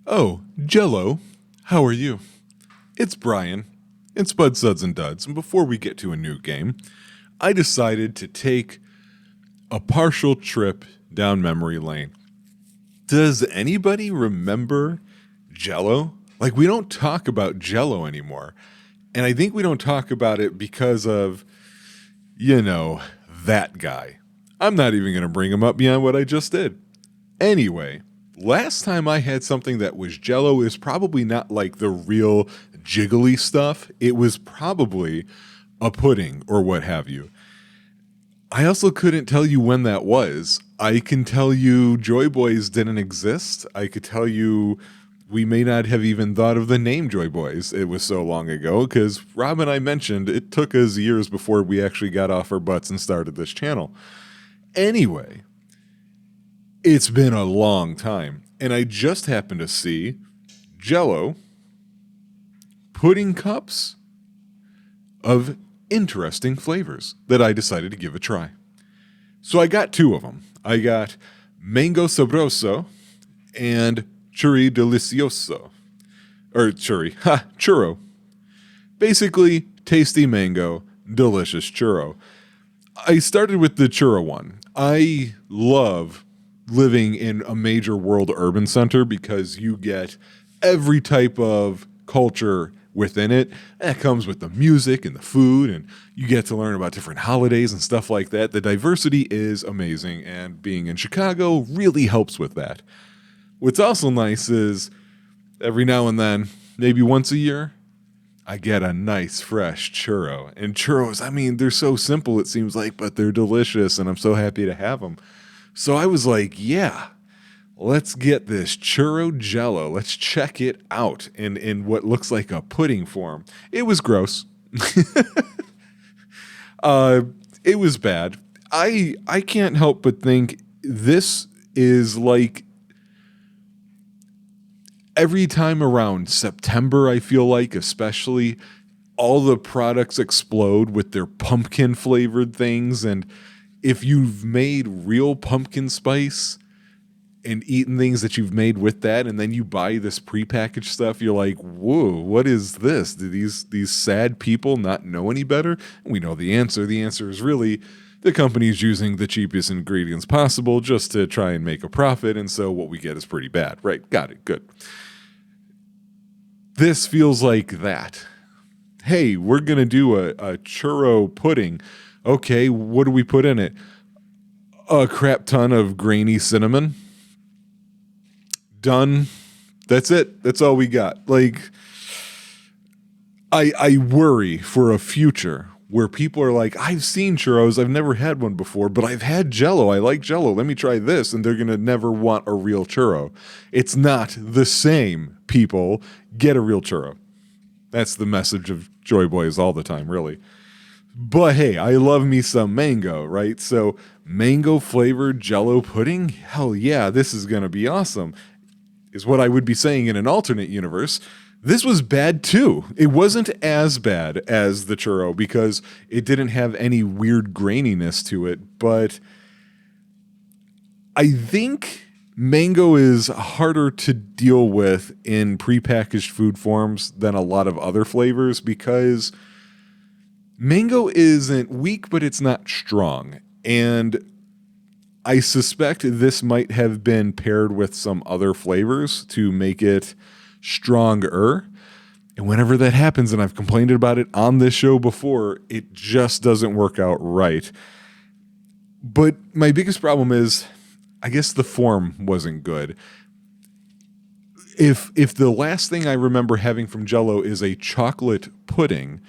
Oh, Jello, how are you? It's Brian. It's Bud Suds and Duds, and before we get to a new game, I decided to take a partial trip down memory lane. Does anybody remember Jello? Like, we don't talk about Jello anymore. And I think we don't talk about it because of, that guy. I'm not even going to bring him up beyond what I just did. Anyway, last time I had something that was Jello is probably not like the real jiggly stuff. It was probably a pudding or what have you. I also couldn't tell you when that was. I can tell you Joy Boys didn't exist. I could tell you we may not have even thought of the name Joy Boys. It was so long ago because Rob and I mentioned it took us years before we actually got off our butts and started this channel. Anyway, it's been a long time, and I just happened to see Jello pudding cups of interesting flavors that I decided to give a try. So I got two of them. I got mango sabroso and churri delicioso. Or churro. Basically, tasty mango, delicious churro. I started with the churro one. I love living in a major world urban center because you get every type of culture within it. That comes with the music and the food, and you get to learn about different holidays and stuff like that. The diversity is amazing, and being in Chicago really helps with that. What's also nice is every now and then, maybe once a year, I get a nice fresh churro. And churros, I mean, they're so simple it seems like, but they're delicious, and I'm so happy to have them. So I was like, yeah, let's get this churro Jello. Let's check it out in what looks like a pudding form. It was gross. It was bad. I can't help but think this is like every time around September, I feel like, especially, all the products explode with their pumpkin flavored things. And if you've made real pumpkin spice and eaten things that you've made with that, and then you buy this prepackaged stuff, you're like, whoa, what is this? Do these sad people not know any better? We know the answer. The answer is really the company's using the cheapest ingredients possible just to try and make a profit, and so what we get is pretty bad. Right, got it, good. This feels like that. Hey, we're going to do a churro pudding. Okay, what do we put in it? A crap ton of grainy cinnamon. Done. That's it. That's all we got. Like, I worry for a future where people are like, I've seen churros, I've never had one before, but I've had Jello. I like Jello. Let me try this. And they're going to never want a real churro. It's not the same, people. Get a real churro. That's the message of Joy Boys all the time, really. But hey, I love me some mango, right? So mango flavored Jello pudding? Hell yeah, this is going to be awesome, is what I would be saying in an alternate universe. This was bad too. It wasn't as bad as the churro because it didn't have any weird graininess to it, but I think mango is harder to deal with in prepackaged food forms than a lot of other flavors because mango isn't weak, but it's not strong. And I suspect this might have been paired with some other flavors to make it stronger. And whenever that happens, and I've complained about it on this show before, it just doesn't work out right. But my biggest problem is, I guess the form wasn't good. If the last thing I remember having from Jello is a chocolate pudding,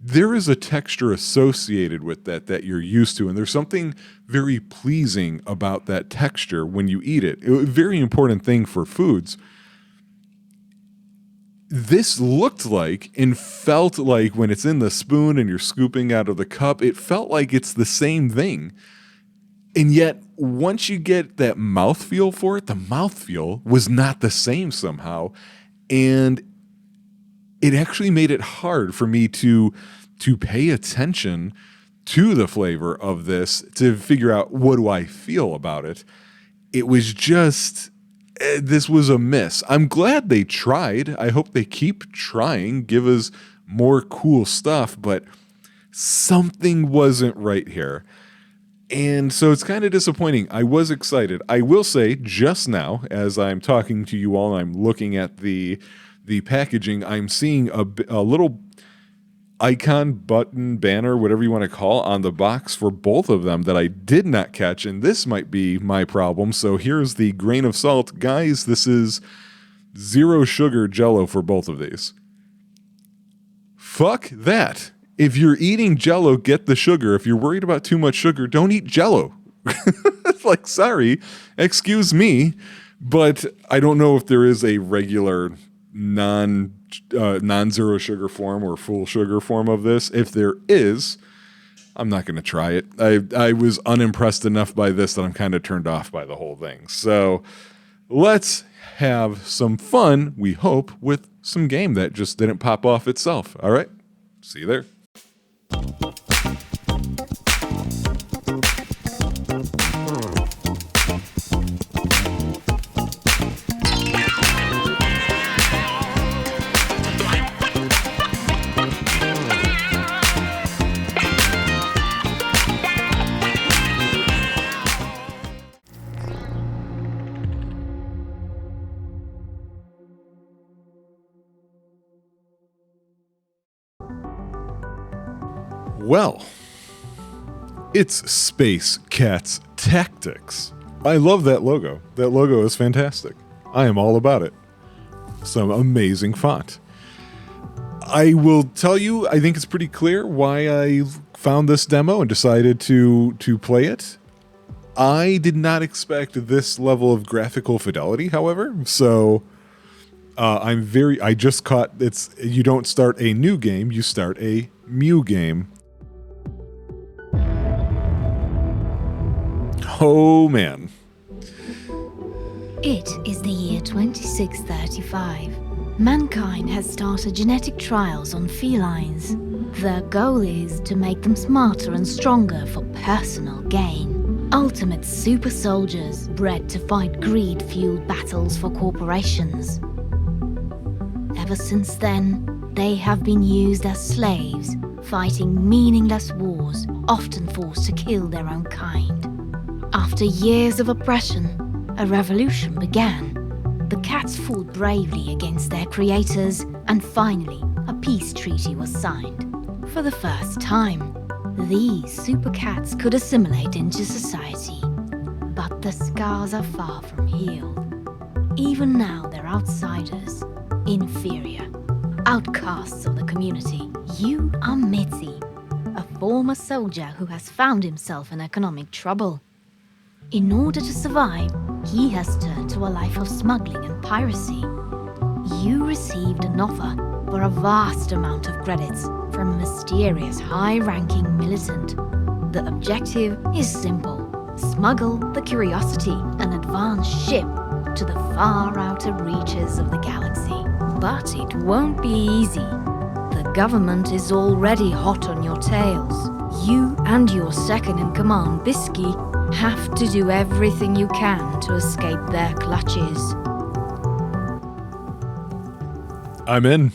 there is a texture associated with that you're used to, and there's something very pleasing about that texture when you eat it. A very important thing for foods. This looked like and felt like when it's in the spoon and you're scooping out of the cup, it felt like it's the same thing. And yet, once you get that mouthfeel for it, the mouthfeel was not the same somehow. And it actually made it hard for me to pay attention to the flavor of this, to figure out what do I feel about it. It was just This was a miss. I'm glad they tried. I hope they keep trying, give us more cool stuff, but something wasn't right here. And so it's kind of disappointing. I was excited. I will say just now, as I'm talking to you all, I'm looking at the packaging, I'm seeing a little icon, button, banner, whatever you want to call, on the box for both of them that I did not catch, and this might be my problem. So here's the grain of salt. Guys, this is 0 sugar Jell-O for both of these. Fuck that. If you're eating Jell-O, get the sugar. If you're worried about too much sugar, don't eat Jell-O. It's like, sorry, excuse me, but I don't know if there is a regular non-zero sugar form or full sugar form of this. If there is, I'm not going to try it. I was unimpressed enough by this that I'm kind of turned off by the whole thing. So let's have some fun, we hope, with some game that just didn't pop off itself. All right, see you there. Well, it's Space Cats Tactics. I love that logo. That logo is fantastic. I am all about it. Some amazing font. I will tell you, I think it's pretty clear why I found this demo and decided to play it. I did not expect this level of graphical fidelity, however, so I just caught you don't start a new game, you start a Mew game. Oh man. It is the year 2635. Mankind has started genetic trials on felines. Their goal is to make them smarter and stronger for personal gain. Ultimate super soldiers bred to fight greed-fueled battles for corporations. Ever since then, they have been used as slaves, fighting meaningless wars, often forced to kill their own kind. After years of oppression, a revolution began. The cats fought bravely against their creators, and finally, a peace treaty was signed. For the first time, these super cats could assimilate into society. But the scars are far from healed. Even now, they're outsiders, inferior, outcasts of the community. You are Mitzi, a former soldier who has found himself in economic trouble. In order to survive, he has turned to a life of smuggling and piracy. You received an offer for a vast amount of credits from a mysterious high-ranking militant. The objective is simple: smuggle the Curiosity, an advanced ship, to the far outer reaches of the galaxy. But it won't be easy. The government is already hot on your tails. You and your second-in-command, Bisky, have to do everything you can to escape their clutches. I'm in.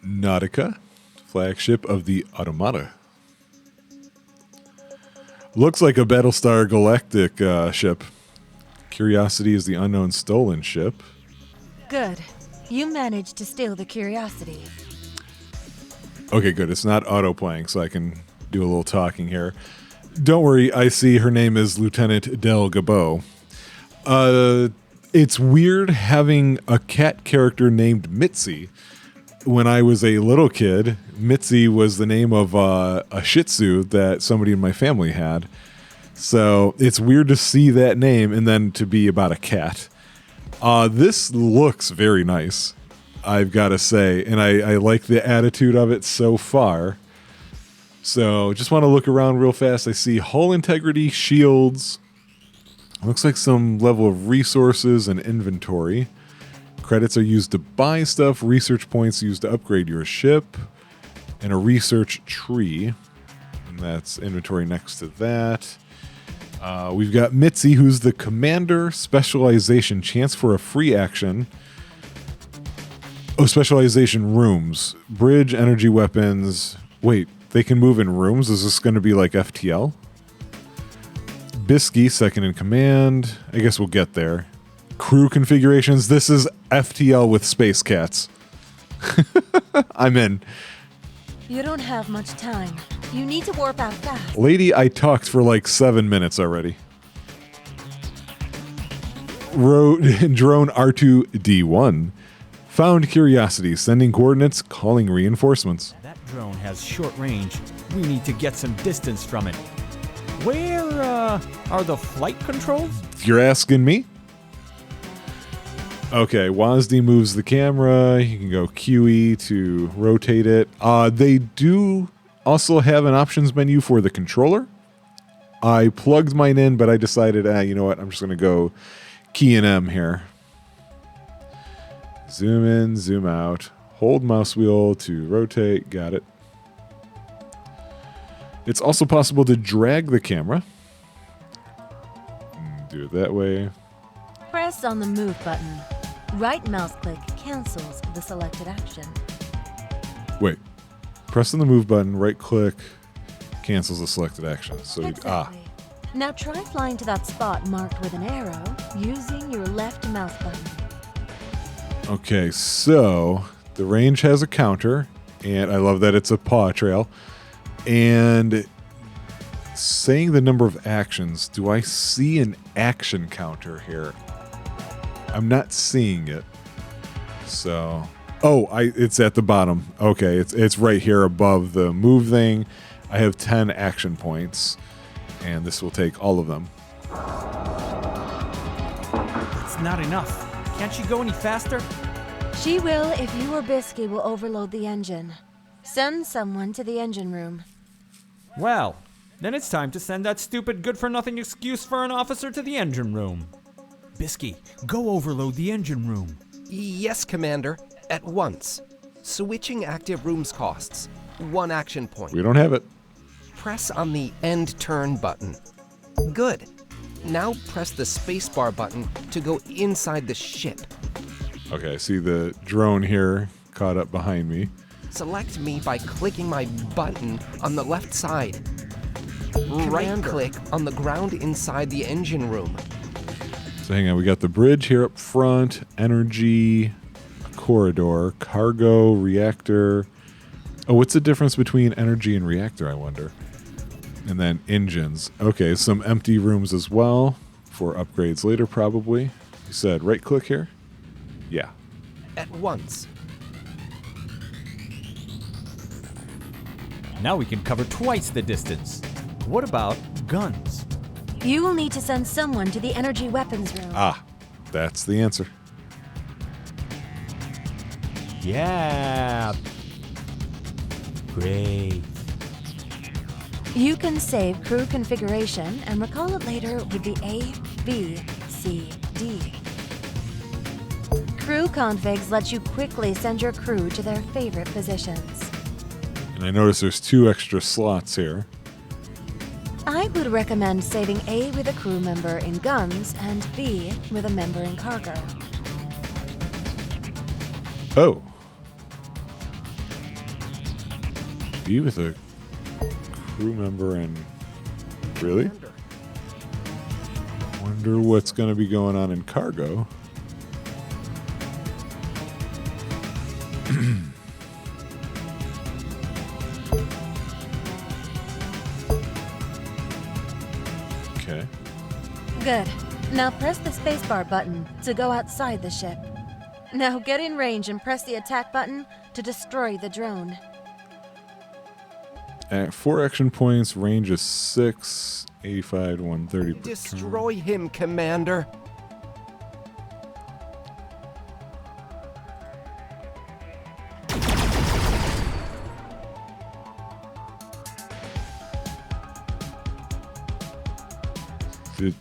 Nautica, flagship of the Automata. Looks like a Battlestar Galactic ship. Curiosity is the unknown stolen ship. Good. You managed to steal the Curiosity. Okay, good. It's not auto-playing, so I can do a little talking here. Don't worry, I see her name is Lieutenant Del Gabo. It's weird having a cat character named Mitzi. When I was a little kid, Mitzi was the name of a Shih Tzu that somebody in my family had. So it's weird to see that name and then to be about a cat. This looks very nice, I've got to say, and I like the attitude of it so far. So just want to look around real fast. I see hull integrity, shields. Looks like some level of resources and inventory. Credits are used to buy stuff, research points used to upgrade your ship, and a research tree. And that's inventory next to that. We've got Mitzi, who's the commander. Specialization, chance for a free action. Oh, specialization rooms. Bridge, energy weapons. Wait, they can move in rooms? Is this going to be like FTL? Bisky, second in command. I guess we'll get there. Crew configurations. This is FTL with space cats. I'm in. You don't have much time. You need to warp out fast. Lady, I talked for like 7 minutes already. Drone R2-D1. Found curiosity, sending coordinates, calling reinforcements. That drone has short range. We need to get some distance from it. Where are the flight controls? You're asking me? Okay, WASD moves the camera. You can go QE to rotate it. They do also have an options menu for the controller. I plugged mine in, but I decided, you know what? I'm just going to go key and M here. Zoom in, zoom out. Hold mouse wheel to rotate. Got it. It's also possible to drag the camera. Do it that way. Press on the move button. Right mouse click cancels the selected action. Wait. Press on the move button, right click, cancels the selected action. So Exactly. Now try flying to that spot marked with an arrow using your left mouse button. Okay, so the range has a counter, and I love that it's a paw trail. And saying the number of actions, do I see an action counter here? I'm not seeing it. So, it's at the bottom. Okay, it's right here above the move thing. I have 10 action points, and this will take all of them. It's not enough. Can't she go any faster? She will if you or Bisky will overload the engine. Send someone to the engine room. Well, then it's time to send that stupid good-for-nothing excuse for an officer to the engine room. Bisky, go overload the engine room. Yes, Commander. At once. Switching active rooms costs 1 action point. We don't have it. Press on the end turn button. Good. Now press the spacebar button to go inside the ship. Okay, I see the drone here caught up behind me. Select me by clicking my button on the left side. Right-click on the ground inside the engine room. So hang on, we got the bridge here up front, energy, corridor, cargo, reactor. Oh, what's the difference between energy and reactor, I wonder? And then engines. Okay, some empty rooms as well for upgrades later, probably. You said right-click here? Yeah. At once. Now we can cover twice the distance. What about guns? You will need to send someone to the energy weapons room. Ah, that's the answer. Yeah. Great. You can save crew configuration and recall it later with the A, B, C, D. Crew configs let you quickly send your crew to their favorite positions. And I notice there's 2 extra slots here. I would recommend saving A with a crew member in guns and B with a member in cargo. Oh. B with a crew member and... Really? Wonder what's going to be going on in cargo. Okay. Good. Now press the spacebar button to go outside the ship. Now get in range and press the attack button to destroy the drone. At 4 action points, range is 6, 85 to 130 per turn. Destroy him, Commander.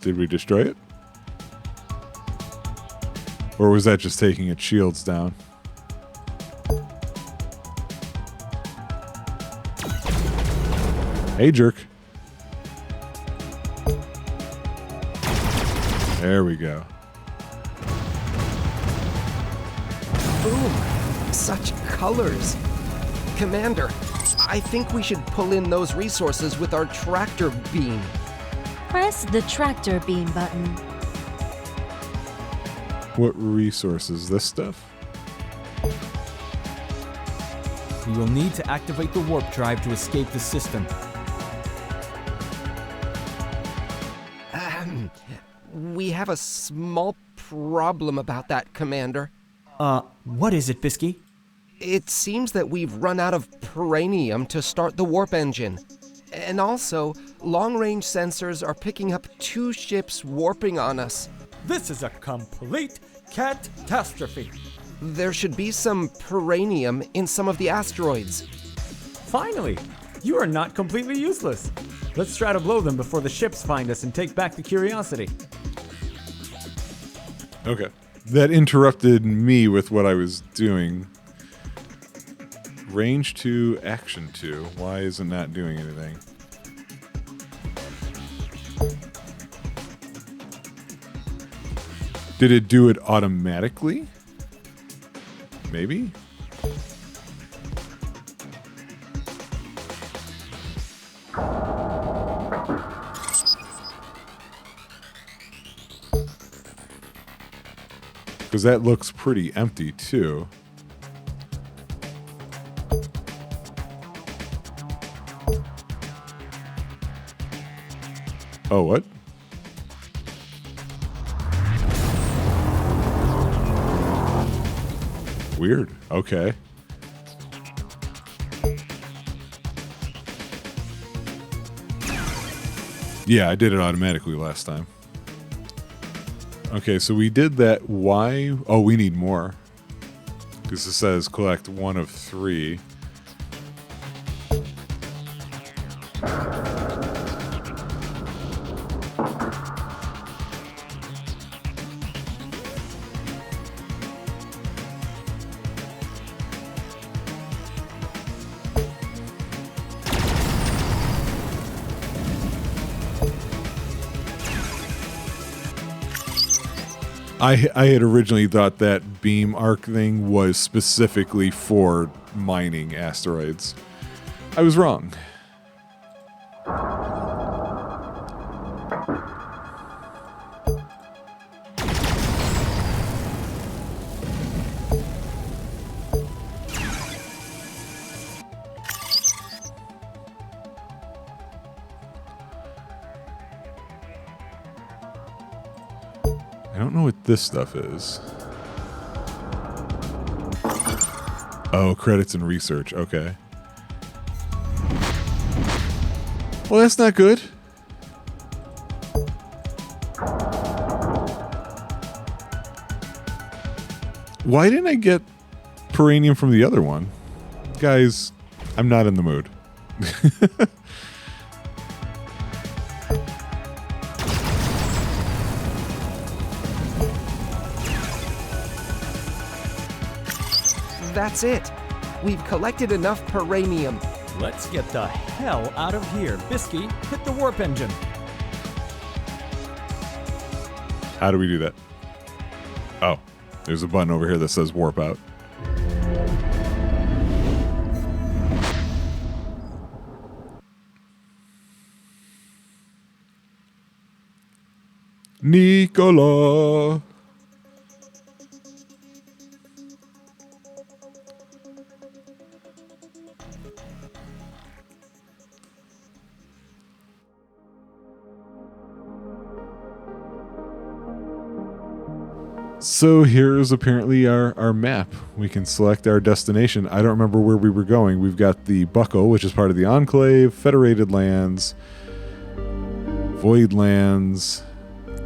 Did we destroy it? Or was that just taking its shields down? Hey, jerk. There we go. Boom! Such colors. Commander, I think we should pull in those resources with our tractor beam. Press the tractor beam button. What resources? This stuff? We will need to activate the warp drive to escape the system. We have a small problem about that, Commander. What is it, Bisky? It seems that we've run out of peranium to start the warp engine. And also, long-range sensors are picking up 2 ships warping on us. This is a complete catastrophe. There should be some peranium in some of the asteroids. Finally, you are not completely useless. Let's try to blow them before the ships find us and take back the Curiosity. Okay. That interrupted me with what I was doing. Range 2, action 2. Why isn't that doing anything? Did it do it automatically? Maybe? Because that looks pretty empty, too. Oh, what? Weird. Okay. Yeah, I did it automatically last time. Okay, so we did that. Why? Oh, we need more. Because it says collect 1 of 3. I had originally thought that beam arc thing was specifically for mining asteroids. I was wrong. I don't know what this stuff is. Oh, credits and research. Okay. Well, that's not good. Why didn't I get peranium from the other one? Guys, I'm not in the mood. That's it. We've collected enough peranium. Let's get the hell out of here. Bisky, hit the warp engine. How do we do that? Oh, there's a button over here that says warp out. Nicola. So here's apparently our map. We can select our destination. I don't remember where we were going. We've got the Buckle, which is part of the Enclave, Federated Lands, Void Lands,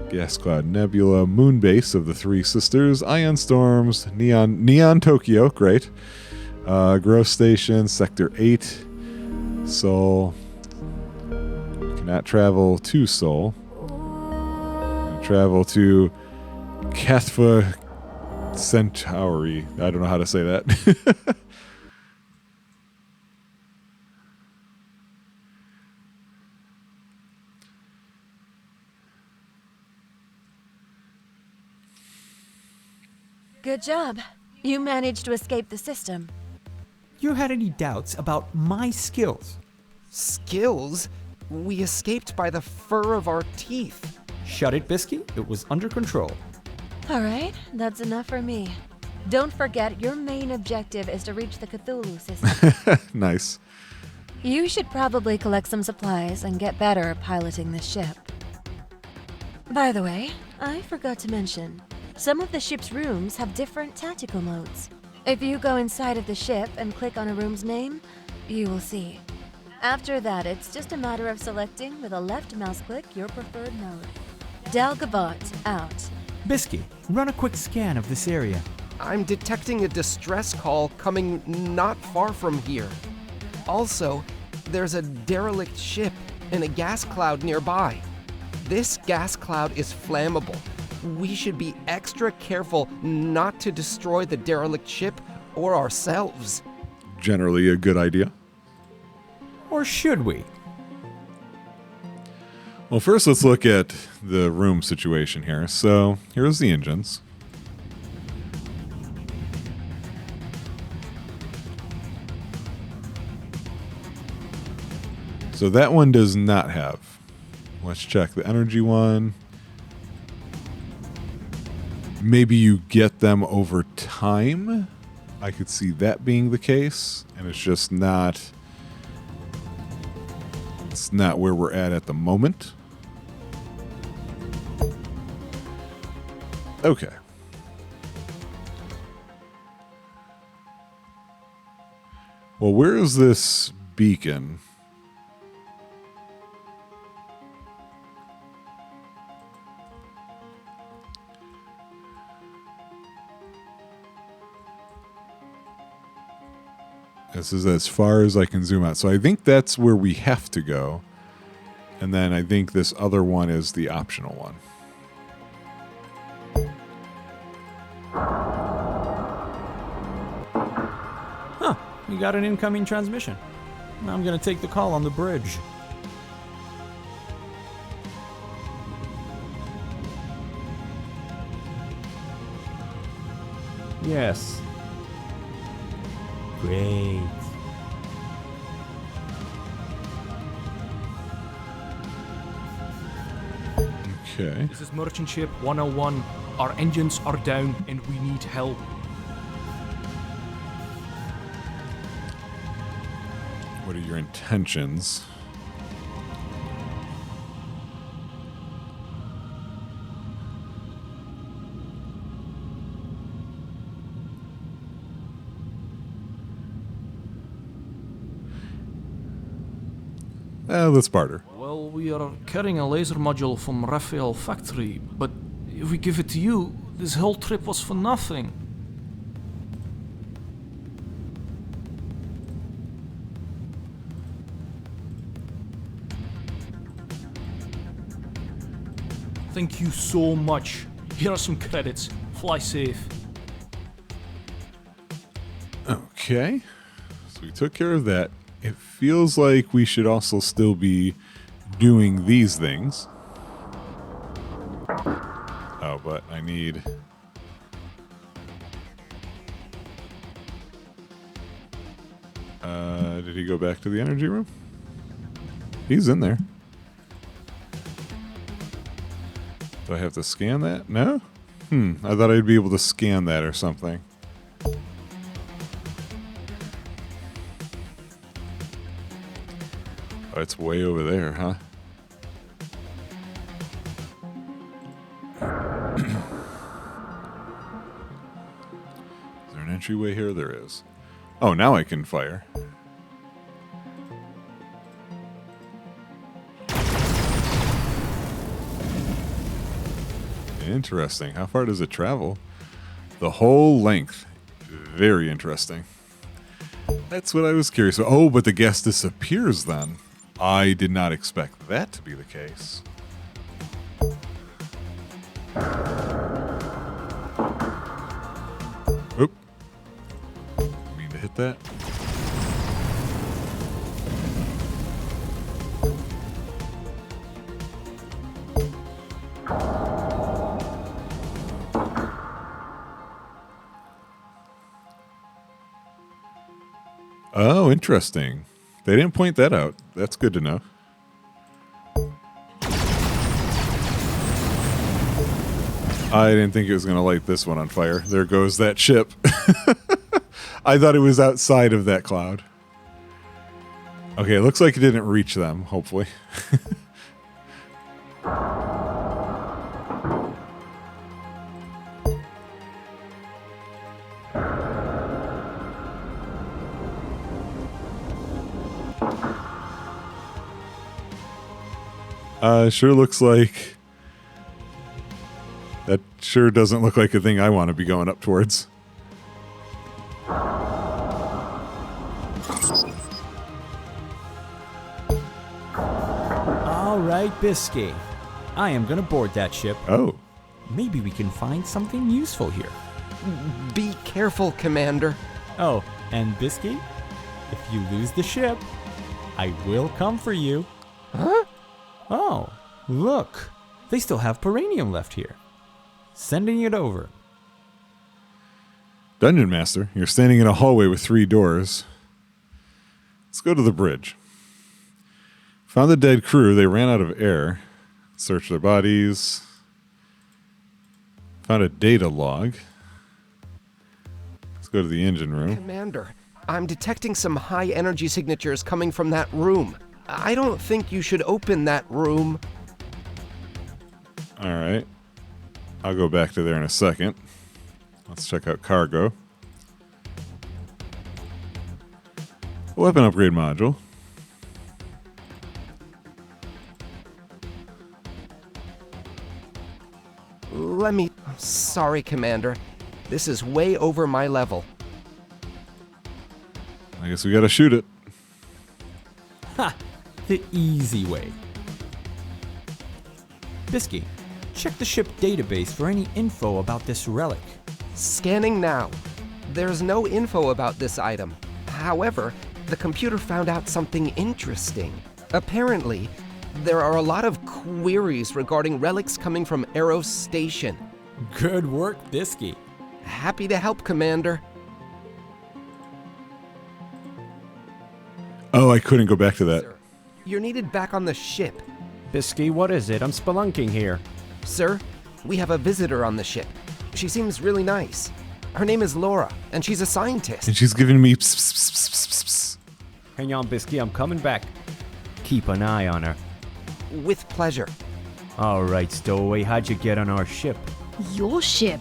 Gas Cloud Nebula, Moon Base of the Three Sisters, Ion Storms, Neon Tokyo, great, Growth Station, Sector 8, Sol. Cannot travel to Sol. Travel to Kathfa Centauri. I don't know how to say that. Good job. You managed to escape the system. You had any doubts about my skills? Skills? We escaped by the fur of our teeth. Shut it, Bisky. It was under control. All right, that's enough for me. Don't forget, your main objective is to reach the Cthulhu system. Nice. You should probably collect some supplies and get better at piloting this ship. By the way, I forgot to mention, some of the ship's rooms have different tactical modes. If you go inside of the ship and click on a room's name, you will see. After that, it's just a matter of selecting with a left mouse click your preferred mode. Dalgabot out. Bisky, run a quick scan of this area. I'm detecting a distress call coming not far from here. Also, there's a derelict ship and a gas cloud nearby. This gas cloud is flammable. We should be extra careful not to destroy the derelict ship or ourselves. Generally a good idea. Or should we? Well, first let's look at the room situation here. So here's the engines. So that one does not have. Let's check the energy one. Maybe you get them over time. I could see that being the case, and it's just not. It's not where we're at the moment. Okay. Well, where is this beacon? This is as far as I can zoom out. So I think that's where we have to go. And then I think this other one is the optional one. Huh, we got an incoming transmission. I'm gonna take the call on the bridge. Yes. Great. Okay. This is Merchant Ship 101. Our engines are down and we need help. What are your intentions? Let's barter. Well, we are carrying a laser module from Raphael factory, but if we give it to you, this whole trip was for nothing. Thank you so much. Here are some credits. Fly safe. Okay. So we took care of that. It feels like we should also still be doing these things. Oh, but I need... did he go back to the energy room? He's in there. Do I have to scan that? No? I thought I'd be able to scan that or something. Oh, it's way over there, huh? Is there an entryway here? There is. Oh, now I can fire. Interesting. How far does it travel? The whole length. Very interesting. That's what I was curious about. Oh, but the gas disappears then. I did not expect that to be the case. about that. Oh, interesting. They didn't point that out. That's good to know. I didn't think it was going to light this one on fire. There goes that ship. I thought it was outside of that cloud. Okay, it looks like it didn't reach them, hopefully. Sure looks like... That sure doesn't look like a thing I want to be going up towards. All right, Bisky. I am gonna board that ship. Oh. Maybe we can find something useful here. Be careful, Commander. Oh, and Bisky, if you lose the ship, I will come for you. Huh? Oh, look. They still have Peranium left here. Sending it over. Dungeon Master, you're standing in a hallway with 3 doors. Let's go to the bridge. Found the dead crew. They ran out of air. Searched their bodies. Found a data log. Let's go to the engine room. Commander, I'm detecting some high energy signatures coming from that room. I don't think you should open that room. All right. I'll go back to there in a second. Let's check out cargo. Weapon upgrade module. Sorry, Commander. This is way over my level. I guess we gotta shoot it. Ha! The easy way. Bisky, check the ship database for any info about this relic. Scanning now. There's no info about this item. However, the computer found out something interesting. Apparently, there are a lot of queries regarding relics coming from Eros Station. Good work, Bisky. Happy to help, Commander. Oh, I couldn't go back to that. Sir, you're needed back on the ship. Bisky, what is it? I'm spelunking here. Sir, we have a visitor on the ship. She seems really nice. Her name is Laura, and she's a scientist. And she's giving me pss, pss, pss, pss, pss, pss. Hang on, Bisky, I'm coming back. Keep an eye on her. With pleasure. All right, Stowaway, how'd you get on our ship? Your ship?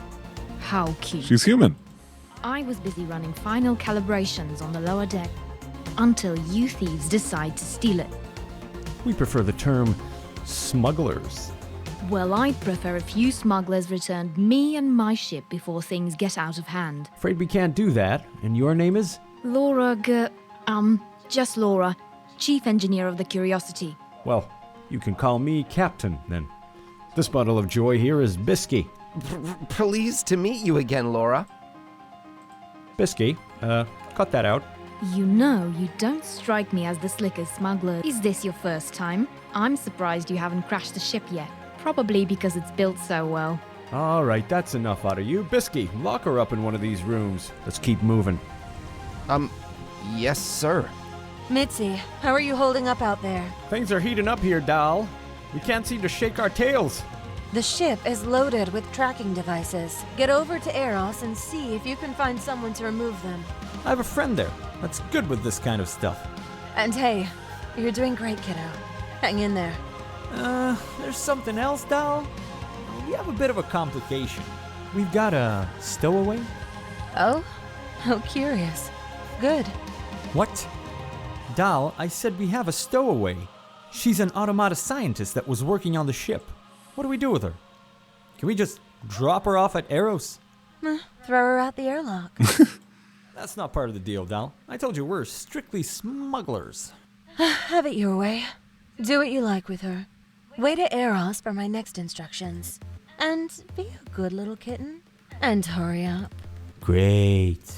How cute. She's human. I was busy running final calibrations on the lower deck until you thieves decide to steal it. We prefer the term smugglers. Well, I'd prefer if you smugglers returned me and my ship before things get out of hand. Afraid we can't do that. And your name is? Laura just Laura, Chief Engineer of the Curiosity. Well, you can call me Captain, then. This bundle of joy here is Bisky. Pleased to meet you again, Laura. Bisky, cut that out. You know, you don't strike me as the slickest smuggler. Is this your first time? I'm surprised you haven't crashed the ship yet. Probably because it's built so well. All right, that's enough out of you. Bisky, lock her up in one of these rooms. Let's keep moving. Yes, sir. Mitzi, how are you holding up out there? Things are heating up here, doll. We can't seem to shake our tails. The ship is loaded with tracking devices. Get over to Eros and see if you can find someone to remove them. I have a friend there that's good with this kind of stuff. And hey, you're doing great, kiddo. Hang in there. There's something else, doll. We have a bit of a complication. We've got a stowaway. Oh? How curious. Good. What? Doll, I said we have a stowaway. She's an automata scientist that was working on the ship. What do we do with her? Can we just drop her off at Eros? Throw her out the airlock. That's not part of the deal, doll. I told you we're strictly smugglers. Have it your way. Do what you like with her. Wait at Eros for my next instructions. And be a good little kitten. And hurry up. Great.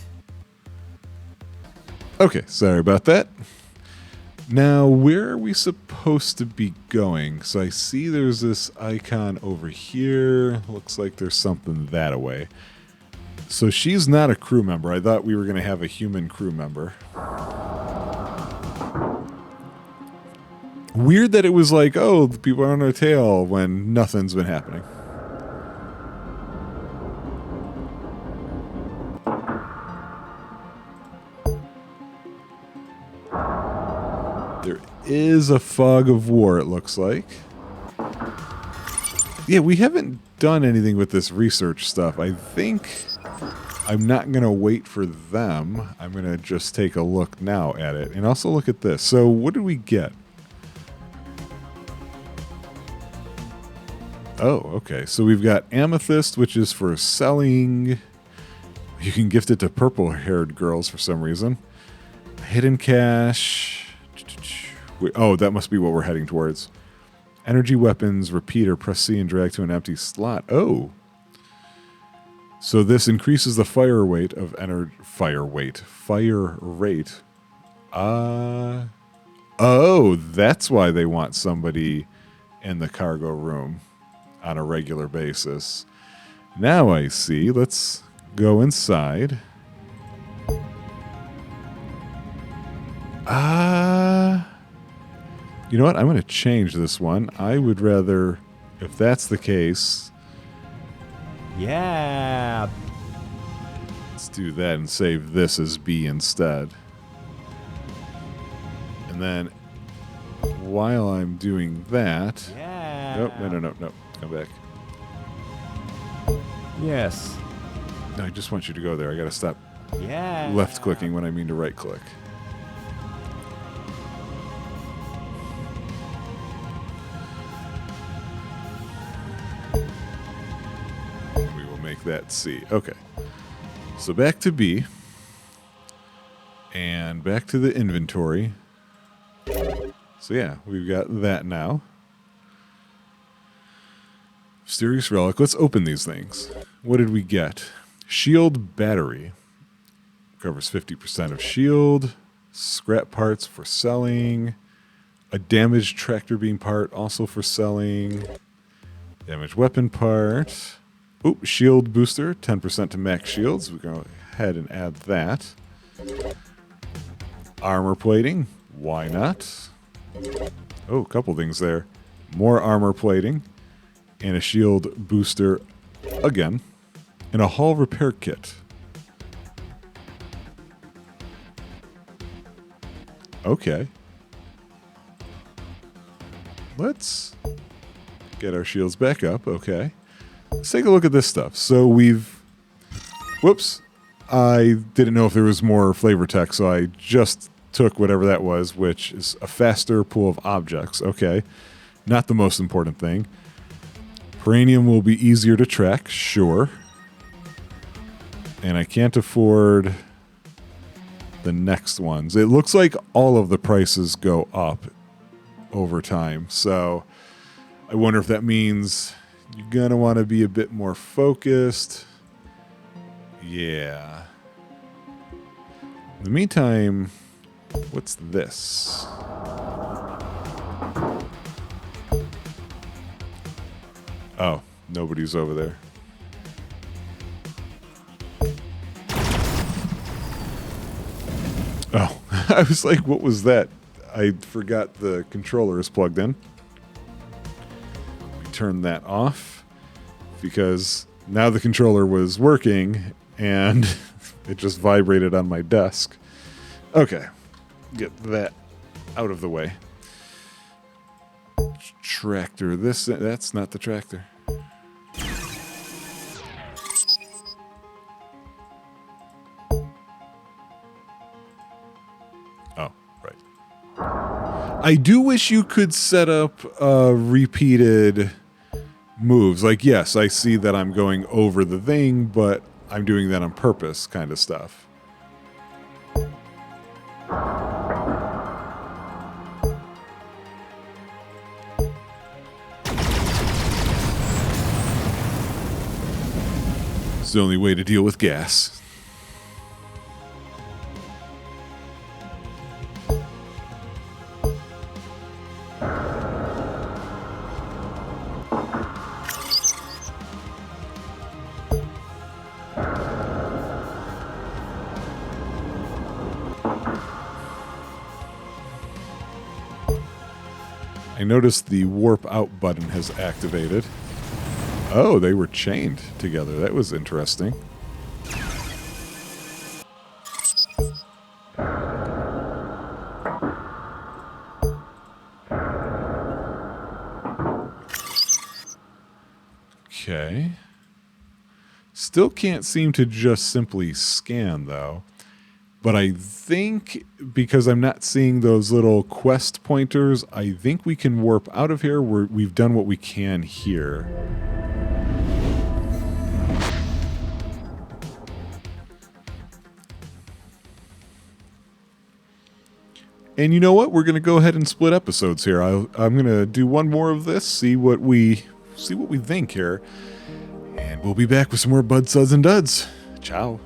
Okay, sorry about that. Now, where are we supposed to be going? So I see there's this icon over here. Looks like there's something that away. So she's not a crew member. I thought we were going to have a human crew member. Weird that it was like, oh, the people are on our tail when nothing's been happening. There is a fog of war, it looks like. Yeah, we haven't done anything with this research stuff. I think I'm not going to wait for them. I'm going to just take a look now at it. And also look at this. So what did we get? Oh, okay. So we've got amethyst, which is for selling. You can gift it to purple-haired girls for some reason. Hidden cash. Oh, that must be what we're heading towards. Energy weapons, repeater, press C and drag to an empty slot. Oh. So this increases the fire rate of fire rate. Oh, that's why they want somebody in the cargo room on a regular basis. Now I see. Let's go inside. You know what? I'm going to change this one. I would rather, if that's the case, Yeah. let's do that and save this as B instead. And then while I'm doing that... Yeah. Nope, no. Come back. Yes. No, I just want you to go there. I got to stop Yeah. left clicking when I mean to right click. We will make that C. Okay. So back to B. And back to the inventory. So yeah, we've got that now. Mysterious relic. Let's open these things. What did we get? Shield battery. Covers 50% of shield. Scrap parts for selling. A damaged tractor beam part also for selling. Damaged weapon part. Oop, shield booster. 10% to max shields. We go ahead and add that. Armor plating. Why not? Oh, a couple things there. More armor plating. And a shield booster again. And a hull repair kit. Okay. Let's get our shields back up. Okay. Let's take a look at this stuff. So we've... Whoops. I didn't know if there was more flavor text, so I just took whatever that was, which is a faster pool of objects. Okay. Not the most important thing. Peranium will be easier to track, sure. And I can't afford the next ones. It looks like all of the prices go up over time. So I wonder if that means you're going to want to be a bit more focused. Yeah. In the meantime, what's this? Oh, nobody's over there. Oh, I was like, what was that? I forgot the controller is plugged in. We turned that off because now the controller was working and it just vibrated on my desk. Okay, get that out of the way. Tractor, that's not the tractor. Oh, right. I do wish you could set up repeated moves. Like, yes, I see that I'm going over the thing, but I'm doing that on purpose kind of stuff. It's the only way to deal with gas. I noticed the warp out button has activated. Oh, they were chained together. That was interesting. Okay. Still can't seem to just simply scan, though. But I think, because I'm not seeing those little quest pointers, I think we can warp out of here. We've done what we can here. And you know what? We're going to go ahead and split episodes here. I'm going to do one more of this, see what we think here. And we'll be back with some more Bud Suds and Duds. Ciao.